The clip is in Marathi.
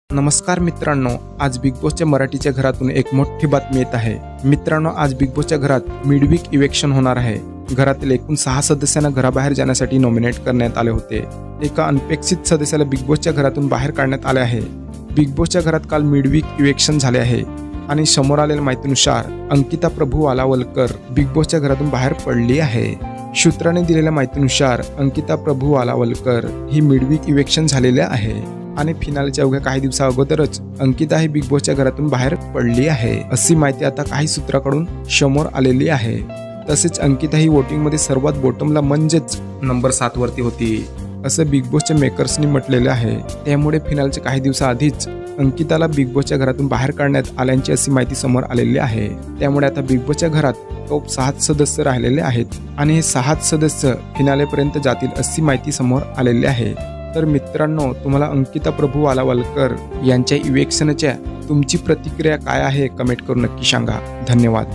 नमस्कार मित्रांनो, आज बिग बॉसच्या मराठीच्या घरातून एक मोठी बातमी येत आहे। मित्रांनो, आज बिग बॉसच्या घरात मिडवीक इव्हेक्शन होणार आहे। घरातील एकूण 6 सदस्यांना घराबाहेर जाण्यासाठी नॉमिनेट करण्यात आले होते। एका अनपेक्षित सदस्याला बिग बॉसच्या घरातून बाहेर काढण्यात आले आहे। बिग बॉसच्या घरात काल मिडवीक इव्हेक्शन झाले आहे आणि समोर आलेल्या माहितीनुसार अंकिता प्रभू वालावलकर बिग बॉसच्या घरातून बाहेर पडली आहे। सूत्रांनी दिलेल्या माहितीनुसार अंकिता प्रभू वालावलकर ही मिडवीक इव्हेक्शन झालेले आहे आणि फिनालच्या अवघ्या काही दिवसा अगोदरच अंकिता ही बिग बॉसच्या घरातून बाहेर पडली आहे, अशी माहिती आता काही सूत्राकडून समोर आलेली आहे। तसेच अंकिता ही वोटिंग मध्ये सर्वात बॉटमला म्हणजेच नंबर 7 वरती होती, असं बिग बॉसच्या मेकर्सनी म्हटलेले आहे। त्यामुळे फिनालच्या काही दिवसाआधीच अंकिताला बिग बॉसच्या घरातून बाहेर काढण्यात आल्याची अशी माहिती समोर आलेली आहे। त्यामुळे आता बिग बॉसच्या घरात टॉप 6 सदस्य राहिलेले आहेत आणि हे 6 सदस्य फिनालेपर्यंत जातील अशी माहिती समोर आलेली आहे। तर मित्रांनो, तुम्हाला अंकिता प्रभू वालावलकर यांच्या इव्हेक्शनच्या तुमची प्रतिक्रिया काय आहे कमेंट करून नक्की सांगा। धन्यवाद।